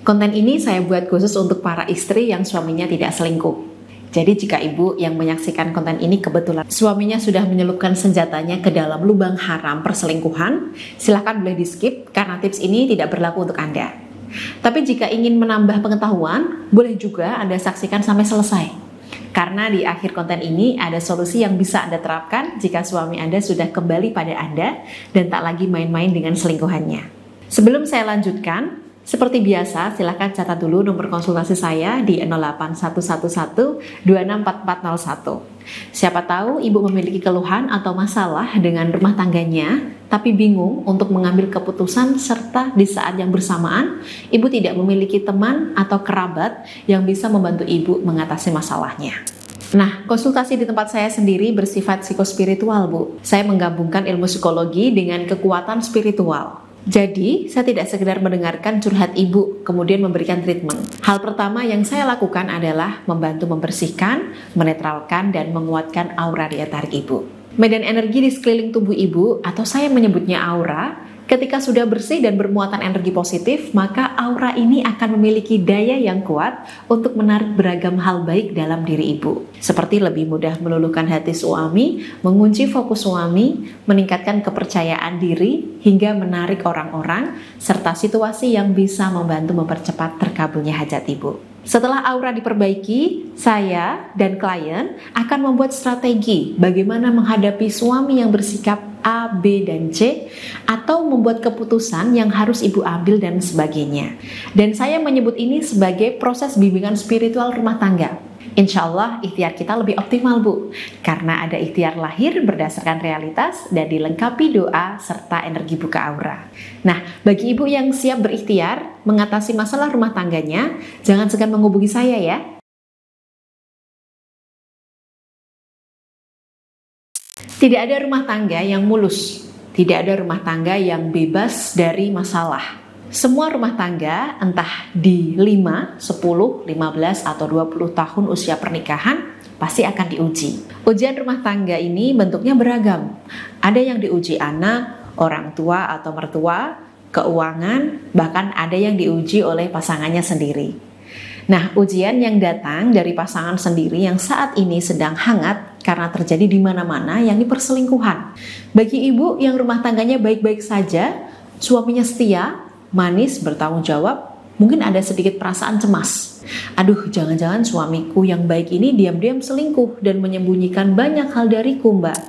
Konten ini saya buat khusus untuk para istri yang suaminya tidak selingkuh. Jadi jika ibu yang menyaksikan konten ini kebetulan suaminya sudah menyelupkan senjatanya ke dalam lubang haram perselingkuhan, silahkan boleh di skip karena tips ini tidak berlaku untuk Anda. Tapi jika ingin menambah pengetahuan, boleh juga Anda saksikan sampai selesai. Karena di akhir konten ini ada solusi yang bisa Anda terapkan jika suami Anda sudah kembali pada Anda dan tak lagi main-main dengan selingkuhannya. Sebelum saya lanjutkan, seperti biasa, silakan catat dulu nomor konsultasi saya di 08111264401. Siapa tahu ibu memiliki keluhan atau masalah dengan rumah tangganya, tapi bingung untuk mengambil keputusan serta di saat yang bersamaan, ibu tidak memiliki teman atau kerabat yang bisa membantu ibu mengatasi masalahnya. Nah, konsultasi di tempat saya sendiri bersifat psikospiritual, Bu. Saya menggabungkan ilmu psikologi dengan kekuatan spiritual. Jadi, saya tidak sekedar mendengarkan curhat ibu, kemudian memberikan treatment. Hal pertama yang saya lakukan adalah membantu membersihkan, menetralkan, dan menguatkan aura daya tarik ibu. Medan energi di sekeliling tubuh ibu, atau saya menyebutnya aura, ketika sudah bersih dan bermuatan energi positif, maka aura ini akan memiliki daya yang kuat untuk menarik beragam hal baik dalam diri ibu. Seperti lebih mudah meluluhkan hati suami, mengunci fokus suami, meningkatkan kepercayaan diri, hingga menarik orang-orang, serta situasi yang bisa membantu mempercepat terkabulnya hajat ibu. Setelah aura diperbaiki, saya dan klien akan membuat strategi bagaimana menghadapi suami yang bersikap A, B, dan C, atau membuat keputusan yang harus ibu ambil dan sebagainya. Dan saya menyebut ini sebagai proses bimbingan spiritual rumah tangga. Insya Allah ikhtiar kita lebih optimal, Bu, karena ada ikhtiar lahir berdasarkan realitas dan dilengkapi doa serta energi buka aura. Nah, bagi ibu yang siap berikhtiar mengatasi masalah rumah tangganya, jangan segan menghubungi saya ya. Tidak ada rumah tangga yang mulus, tidak ada rumah tangga yang bebas dari masalah. Semua rumah tangga, entah di 5, 10, 15, atau 20 tahun usia pernikahan, pasti akan diuji. Ujian rumah tangga ini bentuknya beragam. Ada yang diuji anak, orang tua atau mertua, keuangan, bahkan ada yang diuji oleh pasangannya sendiri. Nah, ujian yang datang dari pasangan sendiri yang saat ini sedang hangat karena terjadi di mana-mana, yakni perselingkuhan. Bagi ibu yang rumah tangganya baik-baik saja, suaminya setia, manis, bertanggung jawab, mungkin ada sedikit perasaan cemas. Aduh, jangan-jangan suamiku yang baik ini diam-diam selingkuh dan menyembunyikan banyak hal dariku, Mbak.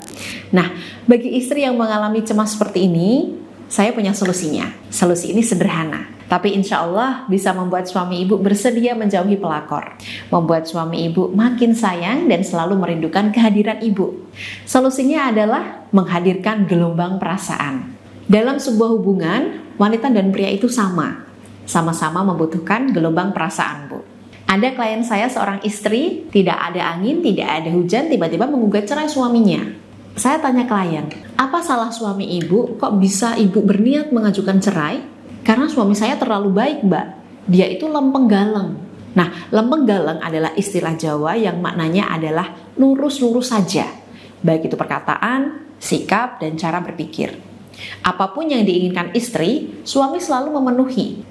Nah, bagi istri yang mengalami cemas seperti ini, saya punya solusinya. Solusi ini sederhana, tapi insya Allah bisa membuat suami ibu bersedia menjauhi pelakor, membuat suami ibu makin sayang dan selalu merindukan kehadiran ibu. Solusinya adalah menghadirkan gelombang perasaan. Dalam sebuah hubungan, wanita dan pria itu sama-sama membutuhkan gelombang perasaan, Bu. Ada klien saya seorang istri, tidak ada angin, tidak ada hujan, tiba-tiba menggugat cerai suaminya. Saya tanya klien, apa salah suami ibu? Kok bisa ibu berniat mengajukan cerai? Karena suami saya terlalu baik, Mbak. Dia itu lempeng galeng. Nah, lempeng galeng adalah istilah Jawa yang maknanya adalah lurus-lurus saja. Baik itu perkataan, sikap, dan cara berpikir. Apapun yang diinginkan istri, suami selalu memenuhi.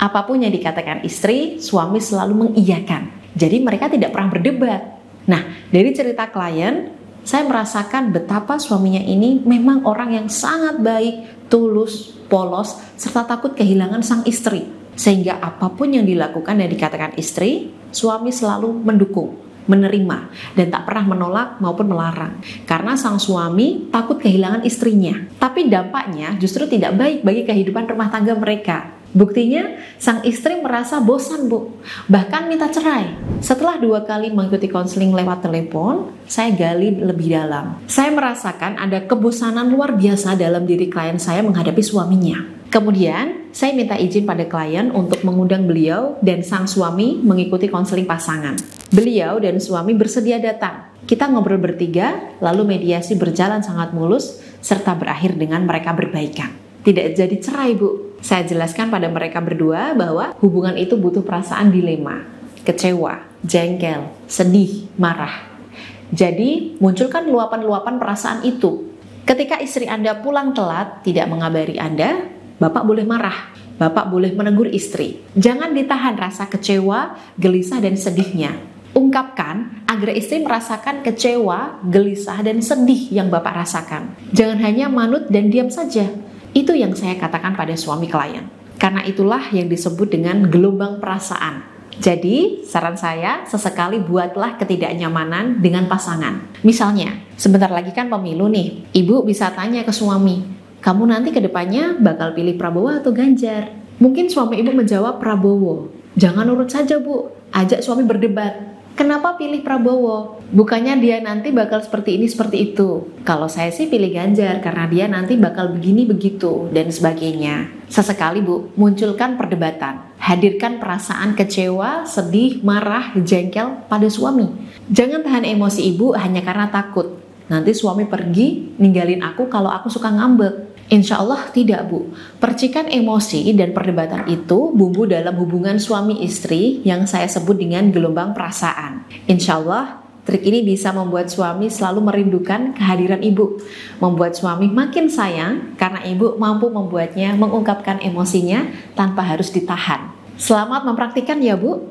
Apapun yang dikatakan istri, suami selalu mengiyakan. Jadi mereka tidak pernah berdebat. Nah, dari cerita klien, saya merasakan betapa suaminya ini memang orang yang sangat baik, tulus, polos, serta takut kehilangan sang istri. Sehingga apapun yang dilakukan dan dikatakan istri, suami selalu mendukung, menerima, dan tak pernah menolak maupun melarang. Karena sang suami takut kehilangan istrinya. Tapi dampaknya justru tidak baik bagi kehidupan rumah tangga mereka. Buktinya, sang istri merasa bosan, Bu. Bahkan minta cerai. Setelah 2 kali mengikuti konseling lewat telepon, saya gali lebih dalam. Saya merasakan ada kebosanan luar biasa dalam diri klien saya menghadapi suaminya. Kemudian, saya minta izin pada klien untuk mengundang beliau dan sang suami mengikuti konseling pasangan. Beliau dan suami bersedia datang. Kita ngobrol bertiga, lalu mediasi berjalan sangat mulus, serta berakhir dengan mereka berbaikan. Tidak jadi cerai, Bu. Saya jelaskan pada mereka berdua bahwa hubungan itu butuh perasaan dilema, kecewa, jengkel, sedih, marah. Jadi, munculkan luapan-luapan perasaan itu. Ketika istri Anda pulang telat, tidak mengabari Anda, Bapak boleh marah. Bapak boleh menegur istri. Jangan ditahan rasa kecewa, gelisah, dan sedihnya. Ungkapkan agar istri merasakan kecewa, gelisah, dan sedih yang Bapak rasakan. Jangan hanya manut dan diam saja. Itu yang saya katakan pada suami klien. Karena itulah yang disebut dengan gelombang perasaan. Jadi, saran saya, sesekali buatlah ketidaknyamanan dengan pasangan. Misalnya, sebentar lagi kan pemilu nih, ibu bisa tanya ke suami, kamu nanti ke depannya bakal pilih Prabowo atau Ganjar? Mungkin suami ibu menjawab Prabowo. Jangan urut saja bu, ajak suami berdebat. Kenapa pilih Prabowo? Bukannya dia nanti bakal seperti ini, seperti itu. Kalau saya sih pilih Ganjar, karena dia nanti bakal begini, begitu, dan sebagainya. Sesekali bu, munculkan perdebatan. Hadirkan perasaan kecewa, sedih, marah, jengkel pada suami. Jangan tahan emosi ibu hanya karena takut. Nanti suami pergi, ninggalin aku kalau aku suka ngambek. Insya Allah tidak bu. Percikan emosi dan perdebatan itu bumbu dalam hubungan suami istri yang saya sebut dengan gelombang perasaan. Insya Allah trik ini bisa membuat suami selalu merindukan kehadiran ibu. Membuat suami makin sayang karena ibu mampu membuatnya mengungkapkan emosinya tanpa harus ditahan. Selamat mempraktikkan ya bu.